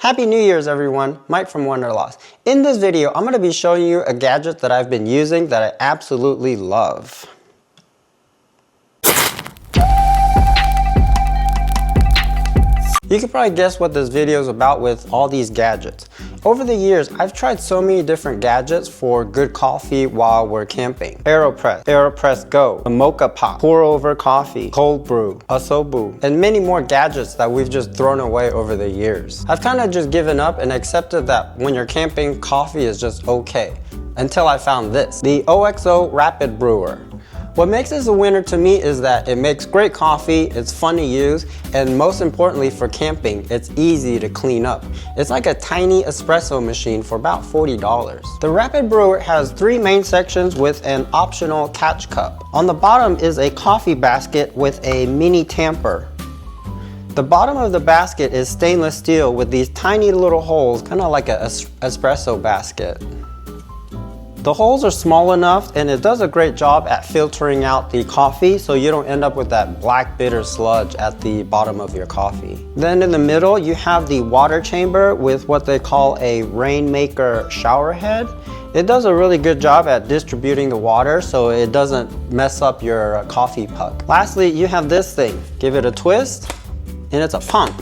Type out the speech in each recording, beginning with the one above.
Happy New Year's everyone, Mike from Wonderlost. In this video, I'm going to be showing you a gadget that I've been using that I absolutely love. You can probably guess what this video is about with all these gadgets. Over the years, I've tried so many different gadgets for good coffee while we're camping. AeroPress Go, a mocha pot, pour over coffee, cold brew, OXO, and many more gadgets that we've just thrown away over the years. I've kind of just given up and accepted that when you're camping, coffee is just okay. Until I found this, the OXO Rapid Brewer. What makes this a winner to me is that it makes great coffee, it's fun to use, and most importantly for camping, it's easy to clean up. It's like a tiny espresso machine for about $40. The Rapid Brewer has three main sections with an optional catch cup. On the bottom is a coffee basket with a mini tamper. The bottom of the basket is stainless steel with these tiny little holes, kind of like an espresso basket. The holes are small enough and it does a great job at filtering out the coffee so you don't end up with that black bitter sludge at the bottom of your coffee. Then in the middle you have the water chamber with what they call a rainmaker shower head. It does a really good job at distributing the water so it doesn't mess up your coffee puck. Lastly, you have this thing. Give it a twist and it's a pump.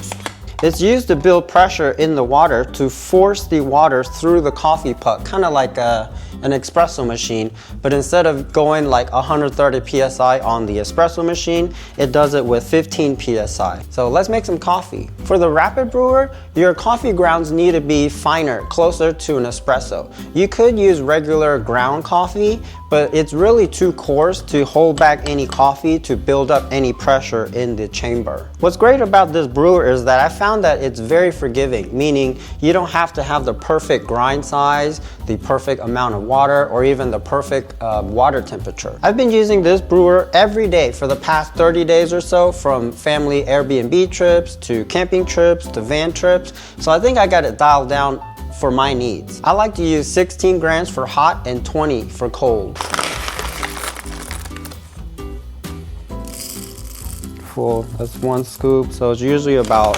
It's used to build pressure in the water to force the water through the coffee puck, kind of like an espresso machine, but instead of going like 130 psi on the espresso machine, it does it with 15 psi. So let's make some coffee. For the Rapid Brewer, your coffee grounds need to be finer, closer to an espresso. You could use regular ground coffee, but it's really too coarse to hold back any coffee to build up any pressure in the chamber. What's great about this brewer is that I found that it's very forgiving, meaning you don't have to have the perfect grind size, the perfect amount of water, or even the perfect water temperature. I've been using this brewer every day for the past 30 days or so, from family Airbnb trips to camping trips to van trips, so I think I got it dialed down for my needs. I like to use 16 grams for hot and 20 for cold. Full, that's 1 scoop, so it's usually about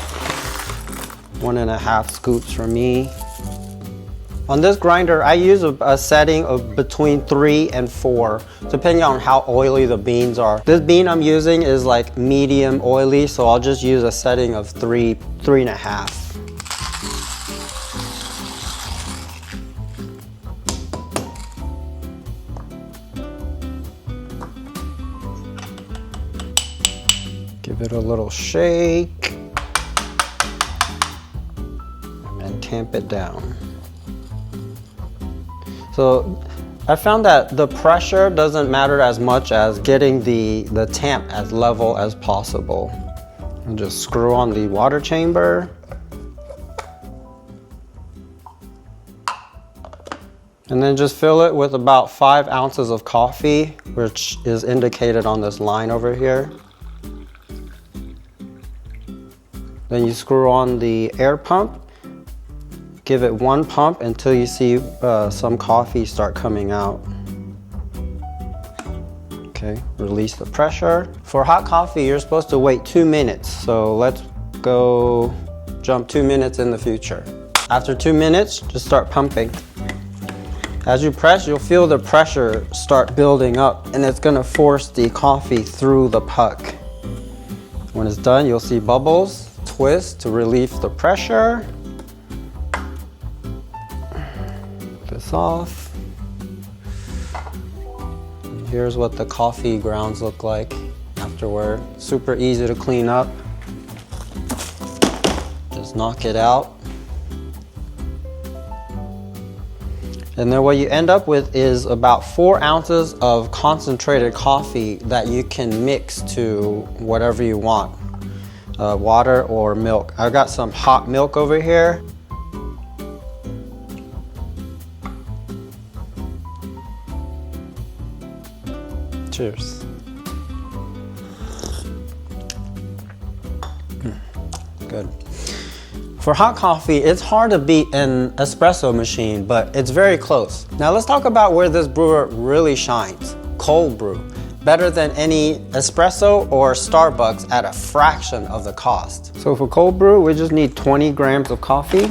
1.5 scoops for me. On this grinder, I use a setting of between 3 and 4, depending on how oily the beans are. This bean I'm using is like medium oily, so I'll just use a setting of 3.5. Give it a little shake, and then tamp it down. So I found that the pressure doesn't matter as much as getting the tamp as level as possible. And just screw on the water chamber. And then just fill it with about 5 ounces of coffee, which is indicated on this line over here. Then you screw on the air pump. Give it 1 pump until you see some coffee start coming out. Okay, release the pressure. For hot coffee, you're supposed to wait 2 minutes. So let's go jump 2 minutes in the future. After 2 minutes, just start pumping. As you press, you'll feel the pressure start building up and it's gonna force the coffee through the puck. When it's done, you'll see bubbles. Twist to relieve the pressure. This off. And here's what the coffee grounds look like afterward. Super easy to clean up. Just knock it out. And then what you end up with is about 4 ounces of concentrated coffee that you can mix to whatever you want. Water or milk. I've got some hot milk over here. Cheers. Good. For hot coffee, it's hard to beat an espresso machine, but it's very close. Now let's talk about where this brewer really shines. Cold brew. better than any espresso or Starbucks at a fraction of the cost. So for cold brew, we just need 20 grams of coffee.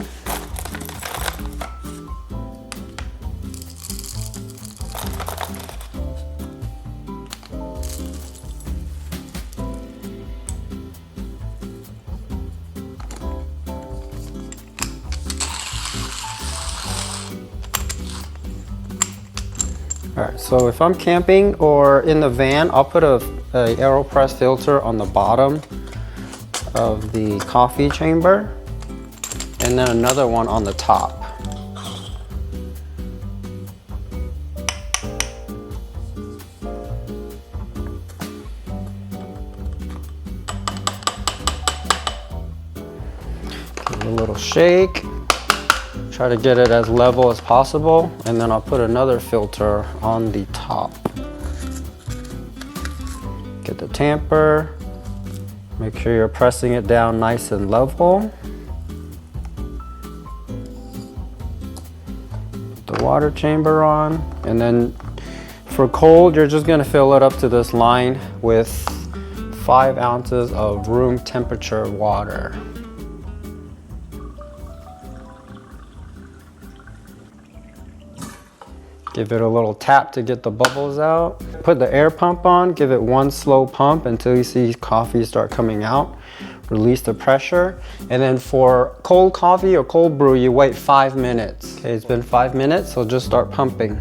Alright, so if I'm camping or in the van, I'll put a AeroPress filter on the bottom of the coffee chamber and then another one on the top. Give it a little shake. Try to get it as level as possible, and then I'll put another filter on the top. Get the tamper, make sure you're pressing it down nice and level. Put the water chamber on, and then for cold, you're just gonna fill it up to this line with 5 ounces of room temperature water. Give it a little tap to get the bubbles out. Put the air pump on, give it one slow pump until you see coffee start coming out. Release the pressure. And then for cold coffee or cold brew, you wait 5 minutes. Okay, it's been 5 minutes, so just start pumping.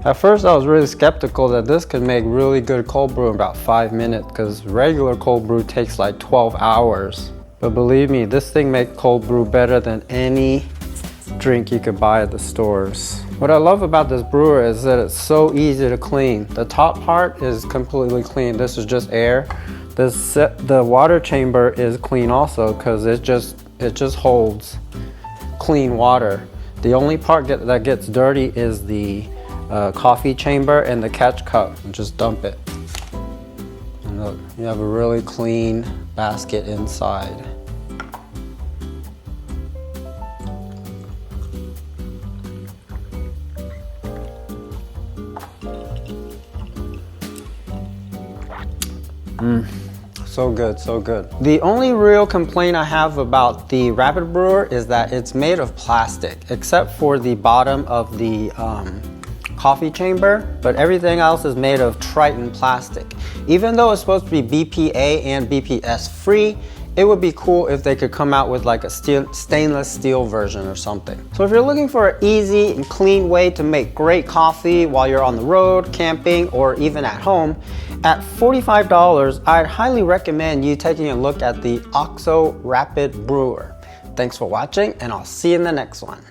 At first I was really skeptical that this could make really good cold brew in about 5 minutes because regular cold brew takes like 12 hours. But believe me, this thing makes cold brew better than any drink you could buy at the stores. What I love about this brewer is that it's so easy to clean. The top part is completely clean. This is just air. The water chamber is clean also because it just holds clean water. The only part that gets dirty is the coffee chamber and the catch cup. Just dump it. And look, you have a really clean basket inside. So good, so good. The only real complaint I have about the Rapid Brewer is that it's made of plastic, except for the bottom of the coffee chamber, but everything else is made of Triton plastic. Even though it's supposed to be BPA and BPS free, it would be cool if they could come out with like a stainless steel version or something. So if you're looking for an easy and clean way to make great coffee while you're on the road, camping, or even at home, at $45, I'd highly recommend you taking a look at the OXO Rapid Brewer. Thanks for watching, and I'll see you in the next one.